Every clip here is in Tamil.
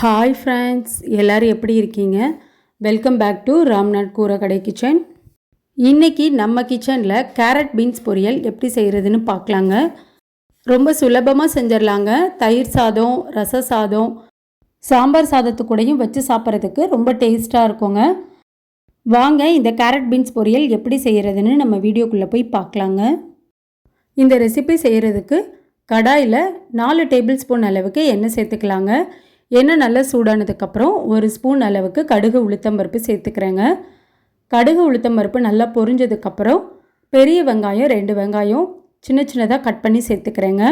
ஹாய் ஃப்ரெண்ட்ஸ், எல்லோரும் எப்படி இருக்கீங்க? Welcome back to Ramnath Koorakkadai kitchen. இன்றைக்கி நம்ம கிச்சனில் கேரட் பீன்ஸ் பொரியல் எப்படி செய்கிறதுன்னு பார்க்கலாங்க. ரொம்ப சுலபமாக செஞ்சிடலாங்க. தயிர் சாதம், ரச சாதம், சாம்பார் சாதத்துக்கூடையும் வச்சு சாப்பிட்றதுக்கு ரொம்ப டேஸ்ட்டாக இருக்குங்க. வாங்க இந்த கேரட் பீன்ஸ் பொரியல் எப்படி செய்கிறதுன்னு நம்ம வீடியோக்குள்ளே போய் பார்க்கலாங்க. இந்த ரெசிபி செய்கிறதுக்கு கடாயில் 4 டேபிள் ஸ்பூன் அளவுக்கு எண்ணெய் சேர்த்துக்கலாங்க. எண்ணெய் நல்லா சூடானதுக்கப்புறம் 1 ஸ்பூன் அளவுக்கு கடுகு உளுத்தம்பருப்பு சேர்த்துக்கிறேங்க. கடுகு உளுத்தம்பருப்பு நல்லா பொரிஞ்சதுக்கப்புறம் பெரிய வெங்காயம் 2 வெங்காயம் சின்ன சின்னதாக கட் பண்ணி சேர்த்துக்கிறேங்க.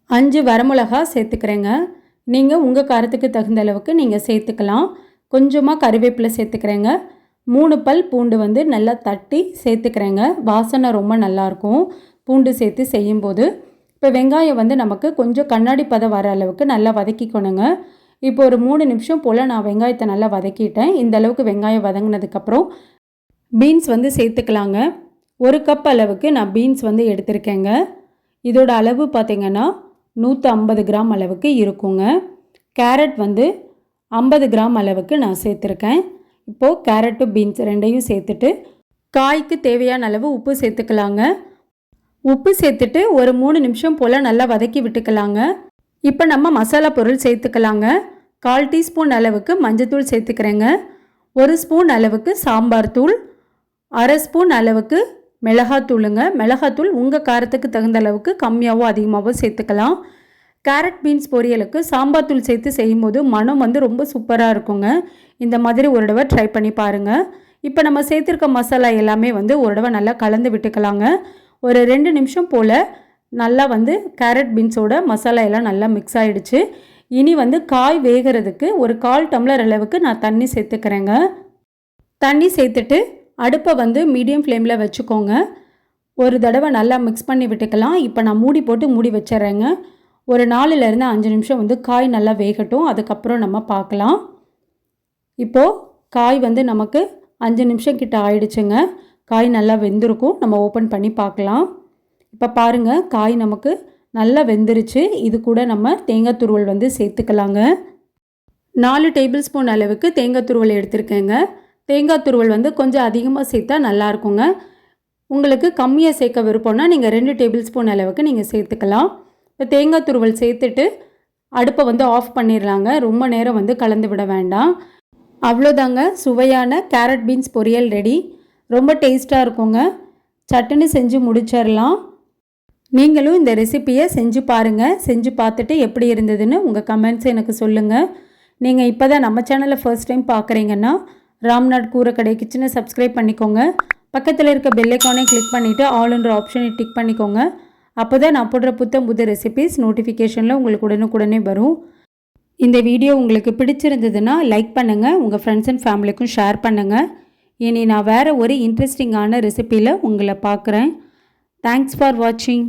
5 வரமிளகா சேர்த்துக்கிறேங்க. நீங்கள் உங்கள் காரத்துக்கு தகுந்த அளவுக்கு நீங்கள் சேர்த்துக்கலாம். கொஞ்சமாக கறிவேப்பிலை சேர்த்துக்கிறேங்க. 3 பல் பூண்டு நல்லா தட்டி சேர்த்துக்கிறேங்க. வாசனை ரொம்ப நல்லாயிருக்கும் பூண்டு சேர்த்து செய்யும்போது. இப்போ வெங்காயம் நமக்கு கொஞ்சம் கண்ணாடி பதம் வர அளவுக்கு நல்லா வதக்கிக்கணுங்க. இப்போ ஒரு 3 நிமிஷம் போல் நான் வெங்காயத்தை நல்லா வதக்கிட்டேன். இந்த அளவுக்கு வெங்காயம் வதங்கினதுக்கப்புறம் பீன்ஸ் சேர்த்துக்கலாங்க. 1 கப் அளவுக்கு நான் பீன்ஸ் எடுத்திருக்கேங்க. இதோட அளவு பார்த்திங்கன்னா 150 கிராம் அளவுக்கு இருக்குங்க. கேரட் 50 கிராம் அளவுக்கு நான் சேர்த்துருக்கேன். இப்போது கேரட்டு பீன்ஸ் ரெண்டையும் சேர்த்துட்டு காய்க்கு தேவையான அளவு உப்பு சேர்த்துக்கலாங்க. உப்பு சேர்த்துட்டு ஒரு 3 நிமிஷம் போல் நல்லா வதக்கி விட்டுக்கலாங்க. இப்போ நம்ம மசாலா பொருள் சேர்த்துக்கலாங்க. 1/4 டீஸ்பூன் அளவுக்கு மஞ்சத்தூள் சேர்த்துக்கிறேங்க. 1 ஸ்பூன் அளவுக்கு சாம்பார் தூள், 1/2 ஸ்பூன் அளவுக்கு மிளகாத்தூளுங்க. மிளகாத்தூள் உங்கள் காரத்துக்கு தகுந்த அளவுக்கு கம்மியாகவோ அதிகமாகவோ சேர்த்துக்கலாம். கேரட் பீன்ஸ் பொரியலுக்கு சாம்பார் தூள் சேர்த்து செய்யும்போது மனம் ரொம்ப சூப்பராக இருக்குங்க. இந்த மாதிரி ஒரு தடவை ட்ரை பண்ணி பாருங்கள். இப்போ நம்ம சேர்த்துருக்க மசாலா எல்லாமே ஒரு தடவை நல்லா கலந்து விட்டுக்கலாங்க. ஒரு 2 நிமிஷம் போல் நல்லா கேரட் பீன்ஸோட மசாலா எல்லாம் நல்லா மிக்ஸ் ஆகிடுச்சு. இனி காய் வேகிறதுக்கு ஒரு 1/4 டம்ளர் அளவுக்கு நான் தண்ணி சேர்த்துக்கிறேங்க. தண்ணி சேர்த்துட்டு அடுப்பை மீடியம் ஃப்ளேமில் வச்சுக்கோங்க. ஒரு தடவை நல்லா மிக்ஸ் பண்ணி விட்டுக்கலாம். இப்போ நான் மூடி போட்டு மூடி வச்சிட்றேங்க. ஒரு 4லேருந்து 5 நிமிஷம் காய் நல்லா வேகட்டும். அதுக்கப்புறம் நம்ம பார்க்கலாம். இப்போது காய் நமக்கு 5 நிமிஷம் கிட்ட ஆயிடுச்சுங்க. காய் நல்லா வெந்திருக்கும். நம்ம ஓப்பன் பண்ணி பார்க்கலாம். இப்போ பாருங்கள், காய் நமக்கு நல்லா வெந்துருச்சு. இது கூட நம்ம தேங்காய் துருவல் சேர்த்துக்கலாங்க. 4 டேபிள் ஸ்பூன் அளவுக்கு தேங்காய் துருவல் எடுத்திருக்கேங்க. தேங்காய் துருவல் கொஞ்சம் அதிகமாக சேர்த்தா நல்லாயிருக்குங்க. உங்களுக்கு கம்மியாக சேர்க்க விருப்பம்னா நீங்கள் 2 டேபிள் ஸ்பூன் அளவுக்கு நீங்கள் சேர்த்துக்கலாம். இப்போ தேங்காய் துருவல் சேர்த்துட்டு அடுப்பை ஆஃப் பண்ணிடலாங்க. ரொம்ப நேரம் கலந்து விட வேண்டாம். அவ்வளோதாங்க, சுவையான கேரட் பீன்ஸ் பொரியல் ரெடி. ரொம்ப டேஸ்ட்டாக இருக்குங்க. சட்டுன்னு செஞ்சு முடிச்சிடலாம். நீங்களும் இந்த ரெசிப்பியை செஞ்சு பாருங்கள். செஞ்சு பார்த்துட்டு எப்படி இருந்ததுன்னு உங்கள் கமெண்ட்ஸ் எனக்கு சொல்லுங்கள். நீங்கள் இப்போ தான் நம்ம சேனலை ஃபர்ஸ்ட் டைம் பார்க்குறீங்கன்னா ராம்நாத் கூரக்கடை கிச்சனை சப்ஸ்கிரைப் பண்ணிக்கோங்க. பக்கத்தில் இருக்க பெல் ஐக்கானை கிளிக் பண்ணிவிட்டு ஆல்ன்ற ஆப்ஷனை டிக் பண்ணிக்கோங்க. அப்போ தான் நான் போடுற புது ரெசிபிஸ் நோட்டிஃபிகேஷனில் உங்களுக்கு உடனுக்குடனே வரும். இந்த வீடியோ உங்களுக்கு பிடிச்சிருந்ததுன்னா லைக் பண்ணுங்கள். உங்கள் ஃப்ரெண்ட்ஸ் அண்ட் ஃபேமிலிக்கும் ஷேர் பண்ணுங்கள். இனி நான் வேறு ஒரு இன்ட்ரெஸ்டிங்கான ரெசிப்பியில் உங்களை பார்க்குறேன். தேங்க்ஸ் ஃபார் வாட்சிங்.